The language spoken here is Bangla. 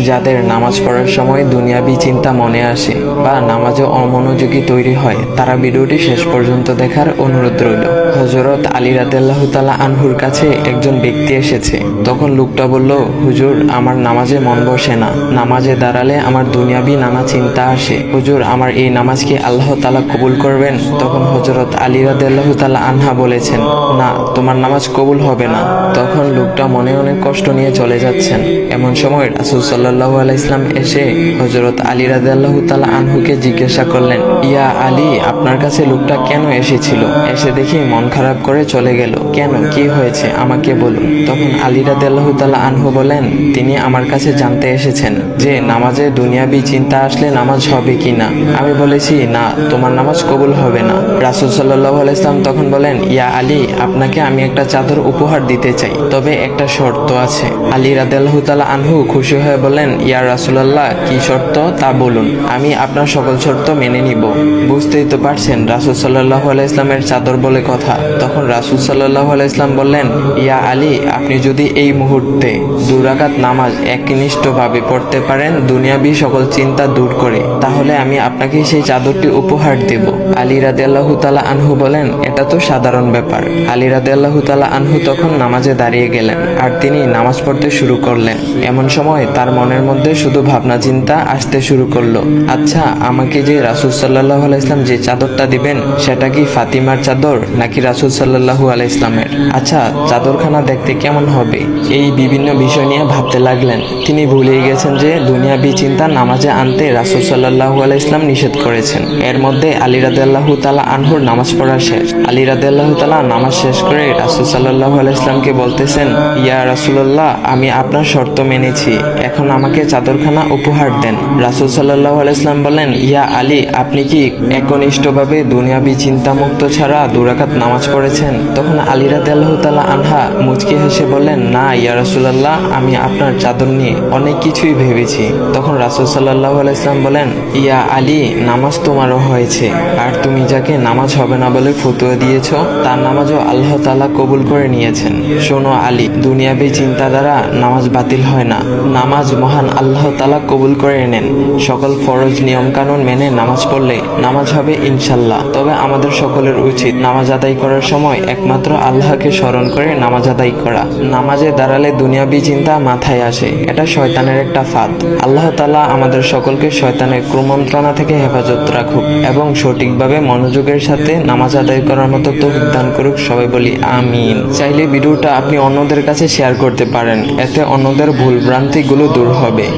যাদের নামাজ পড়ার সময় দুনিয়াবি চিন্তা মনে আসে বা নামাজে অমনোযোগী তৈরি হয়, তারা ভিডিওটি শেষ পর্যন্ত দেখার অনুরোধ রইল। হযরত আলী রাদিয়াল্লাহু তাআলা আনহুর কাছে একজন ব্যক্তি এসেছে। তখন লোকটা বলল, হুজুর, আমার নামাজে মন বসে না। নামাজে দাঁড়ালে আমার দুনিয়াবি নানা চিন্তা আসে। হুজুর, আমার এই নামাজ কি আল্লাহ তাআলা কবুল করবেন? তখন হযরত আলী রাদিয়াল্লাহু তাআলা আনহা বলেছেন, না, তোমার নামাজ কবুল হবে না। তখন লোকটা মনে অনেক কষ্ট নিয়ে চলে যাচ্ছেন। এমন সময় রাসূল সাল্লাল্লাহু আলাইহি ওয়াসাল্লাম এসে হযরত আলী রাদিয়াল্লাহু তাআলা আনহুকে জিজ্ঞাসা করলেন, ইয়া আলী, আপনার কাছে লোকটা কেন এসেছিল? এসে দেখি মন খারাপ করে চলে গেল। কেন, কি হয়েছে আমাকে বলুন। তখন আলী রাদিয়াল্লাহু তাআলা আনহু বলেন, তিনি আমার কাছে জানতে এসেছেন যে নামাজে দুনিয়াবি চিন্তা আসলে নামাজ হবে কিনা। আমি বলেছি, না, তোমার নামাজ কবুল হবে না। রাসূল সাল্লাল্লাহু আলাইহি ওয়াসাল্লাম তখন বলেন, ইয়া আলী, আপনাকে আমি একটা চাদর উপহার দিতে চাই, তবে একটা শর্ত আছে। আলী রাদিয়াল্লাহু তাআলা আনহু খুশি হয়ে বলেন, ইয়া রাসূলুল্লাহ, কি শর্ত তা বলুন, আমি আপনার সকল শর্ত মেনে নিব। বুঝতেই তো পারছেন রাসূল সাল্লাল্লাহু আলাইহি ওয়াসাল্লামের চাদর বলে কথা। তখন রাসূল সাল্লাল্লাহু আলাইহি ওয়াসাল্লাম বললেন, ইয়া আলী, আপনি যদি এই মুহূর্তে 2 রাকাত নামাজ একনিষ্ঠভাবে পড়তে পারেন দুনিয়াবি সকল চিন্তা দূর করে, তাহলে আমি আপনাকে সেই চাদরটি উপহার দেব। আলী রাদিয়াল্লাহু তাআলা আনহু বলেন, এটা তো সাধারণ ব্যাপার। আলী রাদিয়াল্লাহু তাআলা আনহু তখন নামাজে দাঁড়িয়ে গেলেন আর তিনি নামাজ পড়তে শুরু করলেন। এমন সময় তার মনের মধ্যে শুধু ভাবনা চিন্তা আসতে শুরু করলো, আচ্ছা, আমাকে যে রাসূল সাল্লাল্লাহু আলাইহি ওয়াসাল্লাম যে চাদরটা দিবেন সেটা কি ফাতিমার চাদর নাকি রাসূল সাল্লাল্লাহু আলাইহি ওয়াসাল্লামের? আচ্ছা, চাদরখানা দেখতে কেমন হবে? এই বিভিন্ন বিষয় নিয়ে ভাবতে লাগলেন। তিনি ভুলেই গেছেন যে দুনিয়াবি চিন্তা নামাজে আনতে রাসূল সাল্লাল্লাহু আলাইহি ওয়াসাল্লাম নিষেধ করেছেন। এর মধ্যে আলী রাদিয়াল্লাহু তাআলা আনহুর নামাজ পড়া শেষ। আলী রাদিয়াল্লাহু তাআলা নামাজ শেষ করে রাসূল সাল্লাল্লাহু আলাইহি ওয়াসাল্লামকে বলতেছেন, ইয়া রাসূলুল্লাহ, আমি আপনার শর্ত মেনেছি, এখন আমাকে চাদরখানা উপহার দেন। রাসূল সাল্লাল্লাহু আলাইহি ওয়াসাল্লাম বলেন, ইয়া আলী, আপনি কি একনিষ্ঠভাবে দুনিয়াবি চিন্তা মুক্ত ছাড়া 2 রাকাত নামাজ পড়েছেন? তখন আলী রাদিয়াল্লাহু তাআলা আনহা মুচকি হেসে বললেন, না ইয়া রাসূলুল্লাহ, আমি আপনার চাদর নিয়ে অনেক কিছুই ভেবেছি। তখন রাসূল সাল্লাল্লাহু আলাইহি ওয়াসাল্লাম বলেন, ইয়া আলী, নামাজ তোমারও হয়েছে, আর তুমি যাকে নামাজ হবে না বলে ফতোয়া দিয়েছ তার নামাজও আল্লাহ তাআলা কবুল করে নিয়েছেন। শোনো আলী, দুনিয়াবি চিন্তা দ্বারা নামাজ বাতিল হয় না, নামাজ মহান আল্লাহ তাআলা কবুল করে নেন। সকল ফরজ নিয়ম কানুন মেনে নামাজ পড়লে নামাজ হবে ইনশাল্লাহ। তবে আমাদের সকলের উচিত নামাজ আদায় করার সময় একমাত্র আল্লাহকে স্মরণ করে নামাজ আদায় করা। নামাজে দাঁড়ালে দুনিয়াবি চিন্তা মাথায় আসে, এটা শয়তানের একটা ফাঁদ। আল্লাহ তাআলা আমাদের সকলকে শয়তানের কুমন্ত্রণা থেকে হেফাজত রাখুক এবং সঠিকভাবে মনোযোগের সাথে নামাজ আদায় করার মতো তৌফিক দান করুক। সবাই বলি আমিন। চাইলে ভিডিওটা আপনি অন্যদের কাছে শেয়ার করতে পারেন, এতে অন্যদের ভুল ভ্রান্তিগুলো দূর হবে।